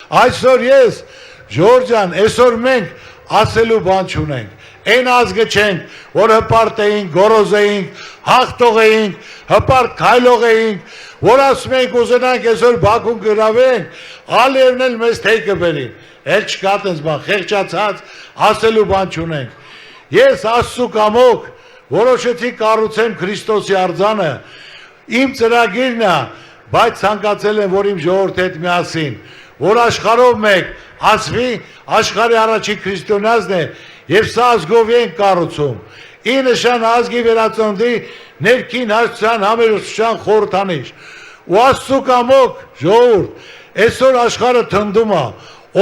Այսօր ես, Ժորժան, այսօր մենք ասելու բան չունենք, այն ազգը չենք, որ հպարտ էինք, գորոզ էինք, հաղթող էինք, հպարտ քայլող էինք, որ ասում ենք ուզենանք այսօր Բաքուն գրավենք, Ալիևն էլ մեզ թեյ կբերին, էլ չկա տենց բան, խեղճացած ասելու բան չունենք։ Ես Աստծու կամոք որոշեցի կառուցեմ Քրիստոսի արձանը, իմ ծրագիրն է, բայց ցանկացել եմ, որ իմ ժողովրդի հետ միասին, որ աշխարհով մեկ ասվի, աշխարհի առաջի քրիստոնյանն է, եւ սա ազգով ենք կառուցում։ Ի նշան ազգի վերածննդի ներքին հաշտության համերաշխության խորհրդանիշ։ Ու Աստծու կամոք ժողովուրդ, այսօր աշխարհը թնդում է,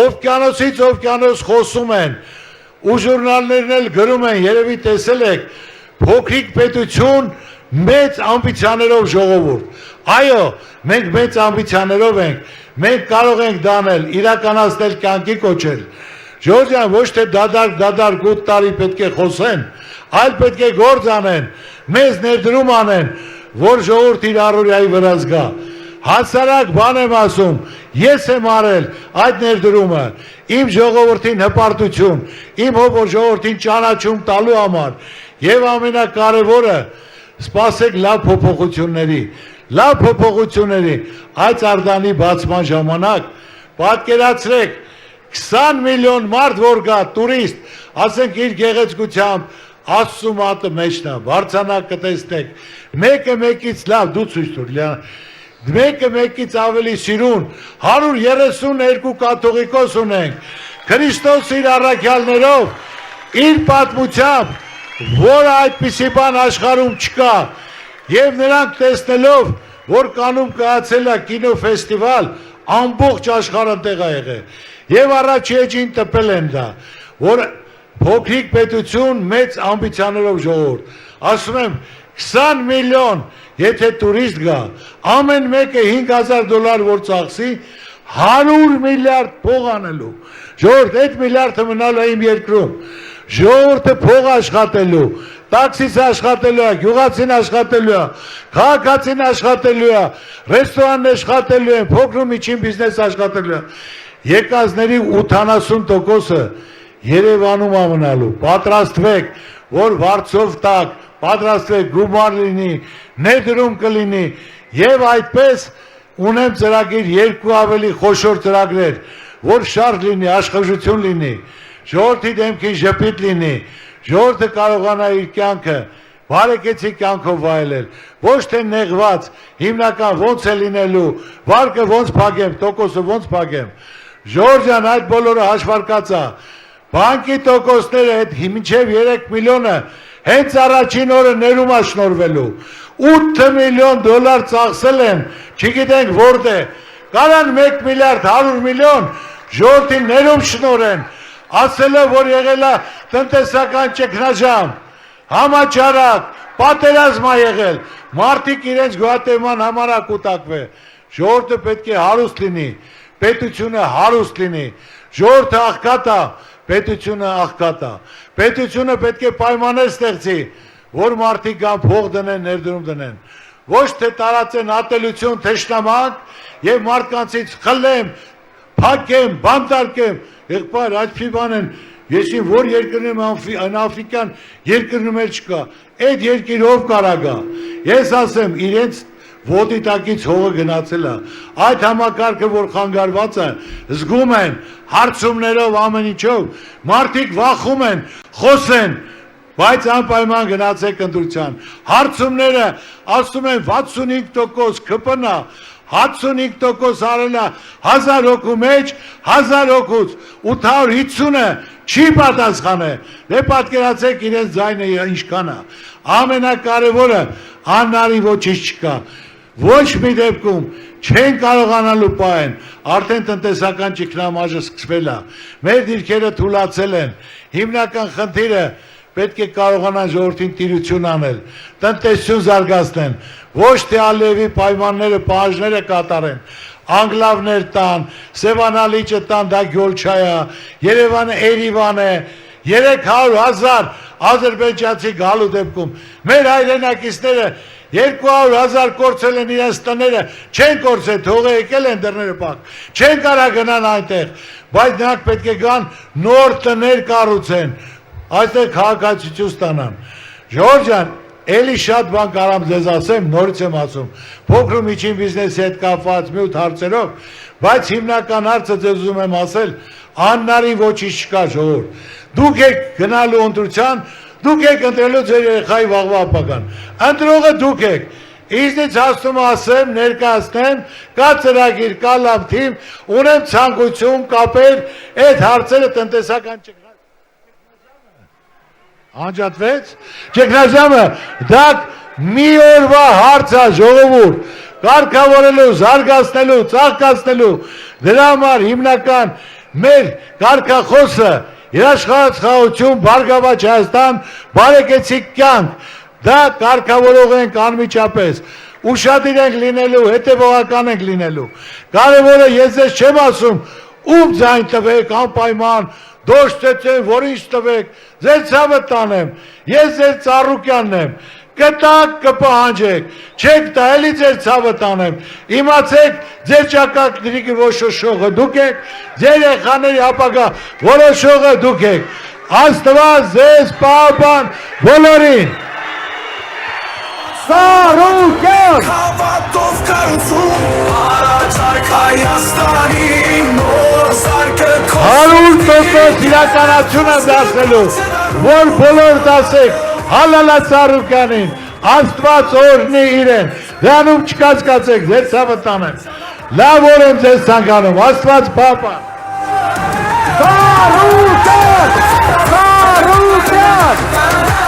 օվկիանոսից օվկիանոս խոսում են, ու ժուրնալներն էլ գրում են, երևի տեսել եք, փոքրիկ պետություն մեծ ամբիցիաներով ժողովուրդ։ Այո, մենք մեծ ամբիցիաներով ենք, մենք կարող ենք դանել, իրականացնել, կյանքի կոչել։ Ժորժան, ոչ թե դադար 8 տարի պետք է խոսեն, այլ պետք է գործ անեն, մեզ ներդրում անեն, որ ժողովուրդ իր առօրյայի վրա զգա։ Հասարակ բան եմ ասում, ես եմ արել այդ ներդրումը, իմ ժողովրդին հպարտություն, իմ ժողովրդին ճանաչում տալու համար, եւ ամենակարևորը, սպասեք լավ փոփոխությունների, այդ Արձանի բացման ժամանակ, պատկերացրեք, 20 միլիոն մարդ որ գա, տուրիստ, ասենք իր գեղեցկությամբ, Աստծու մատը մեջն է, բարձանակ կտեսնեք, մեկը մեկից լավ, դու ցույց տուր, մեկը մեկից ավելի սիրուն, 132 կաթողիկոս ունենք, Քրիստոս իր առաքյալներով, իր պատմությամբ, որ այդպիսի բան աշխարհում չկա, եւ նրանք տեսնելով, որ կանում կայացել է կինոֆեստիվալ, ամբողջ աշխարհը տեղ է եղել, եւ առաջի էջին տպել են դա, որ փոքրիկ պետություն մեծ ամբիցիաներով ժողովուրդ, ասում եմ 20 միլիոն, եթե տուրիստ գա, ամեն մեկը $5,000 որ ծախսի, 100 միլիարդ փող անելու, ժողովուրդ, այդ միլիարդը մնալու է իմ երկրում, ժողովուրդը փող աշխատելու, տաքսիս աշխատելու է, գյուղացին աշխատելու է, քաղաքացին աշխատելու է, ռեստորանն աշխատելու է, փոքր ու միջին բիզնես աշխատելու է, եկածների 80%-ը Երևանում ամնալու, պատրաստվեք, որ վարձով տակ, պատրաստվեք, գումար լինի, ներդրում կլինի, եւ այդպես ունեմ ծրագիր երկու ավելի խոշոր ծրագրեր, որ շարժ լինի, աշխուժություն լինի, ժողովրդի դեմքին ժպիտ լինի, ժողովուրդը կարողանա իր կյանքը բարեկեցիկ կյանքով վայելել, ոչ թե նեղված, հիմնական ոնց է լինելու, վարկը ոնց փակեմ, տոկոսը ոնց փակեմ, Ժորժան այդ բոլորը հաշվարկած է, բանկի տոկոսները այդ մինչև 3 միլիոնը հենց առաջին օրը ներում է շնորհվելու, 8 միլիոն դոլար ծախսել են, չգիտենք որտե, կարան 1 միլիարդ 100 միլիոն ժողովրդին ներում շնորհեն, ասելով որ եղել է տնտեսական ճգնաժամ, համաճարակ, պատերազմ է եղել, մարդիկ իրենց գոհատևման համար է կուտակվել, ժողովուրդը պետք է հարուստ լինի, պետությունը հարուստ լինի, ժողովուրդը աղքատ է, պետությունը աղքատ է, պետությունը պետք է պայմաններ ստեղծի, որ մարդիկ կան փող դնեն, ներդրում դնեն, ոչ թե տարածեն ատելություն, թշնամանք եւ մարդկանցից խլեմ, փակեմ, բանտարկեմ, եղբայր, այդպիսի բան են, ես իմ որ երկրում եմ աֆրիկան երկրում էլ չկա, այդ երկիրով կարա գա, ես ասեմ, իրենց ոտի տակից հողը գնացել է, այդ համակարգը որ խանգարված է, զգում են, հարցումներով ամեն ինչով, մարդիկ վախում են, խոսեն, բայց անպայման գնացեք ընտրության, հարցումները ասում են 65% ԿՊՆ, 65% արել է 1000 հոգու մեջ, 1000 հոգուց 850-ը չի պատասխանել, դե պատկերացեք իրենց ձայնը ինչքան է, ամենակարևորը անարի ոչինչ չկա, ոչ մի դեպքում չեն կարողանալու պահեն, արդեն տնտեսական ճգնամաժը սկսվել է, մեր դիրքերը թուլացել են, հիմնական խնդիրը պետք է կարողանան ժողովրդին տիրություն անել, տնտեսություն զարգացնեն, ոչ թե Ալիևի պայմանները, պահանջները կատարեն, անգլավներ տան, Սևանալիճը տան, դա Գյոլչայ է, Երևանը Էրիվան է, 300,000 ադրբեջանցի գալու դեպքում, մեր հայրենակիցները 200,000 կորցել են իրենց տները, չեն կորցել, թողը եկել են դռները փակ, չեն կարա գնան այնտեղ, բայց նրանք պետք է գան նոր տներ կառուցեն, այստեղ քաղաքացիություն ստանան։ Ժողովուրդ ջան, էլի շատ բան կարամ ձեզ ասեմ, նորից եմ ասում, փոքր ու միջին բիզնեսի հետ կապված մյուտ հարցերով, բայց հիմնական հարցը ձեզ ուզում եմ ասել, անհնարին ոչինչ չկա ժողովուրդ։ Դուք եք գնալու ընտրության, դուք եք ընտրելու ձեր երեխայի վաղվա ապագան։ Ընտրողը դուք եք։ Ինձնից հասնում ասեմ, ներկայացնեմ, կա ծրագիր, կա լավ թիմ, ունեմ ցանկություն, կապեր, այդ հարցերը տնտեսական Անջատվեց, ճգնաժամը, դա մի օրվա հարց է ժողովուրդ, կարգավորելու, զարգացնելու, ծաղկացնելու, դրա համար հիմնական մեր կարգախոսը երաշխարհություն, Բարգավաճ Հայաստան, բարեկեցիկ կյանք, դա կարգավորող ենք անմիջապես, ուշադիր ենք լինելու, հետևողական ենք լինելու, կարևորը ես ձեզ չեմ ասում, ում ձայն տվեք, անպայման, դոշտեցեն, որ ինչ տվեք, ձեր ցավը տանեմ, ես ձեր ծառուկյանն եմ, կտակ կպահանջեք, չեք տա, էլի ձեր ցավը տանեմ, իմացեք ձեր ճակատների որոշողը դուք եք, ձեր երեխաների ապագա որոշողը դուք եք, Աստված ձեզ պահապան բոլորին։ Ծառուկյան Հավատով կառուցում առաջարկ Հայաստանի նոր սարքը 100% իրականացում եմ դասելու, որ բոլոր դասեք հալալա Ծառուկյանին, Աստված օրհնի իրեն, դրանում չկասկածեք, ձեր ցավը տանեմ, լավ օր եմ ձեզ ցանկանում, Աստված պահապան։ Ծառուկյան, Ծառուկյան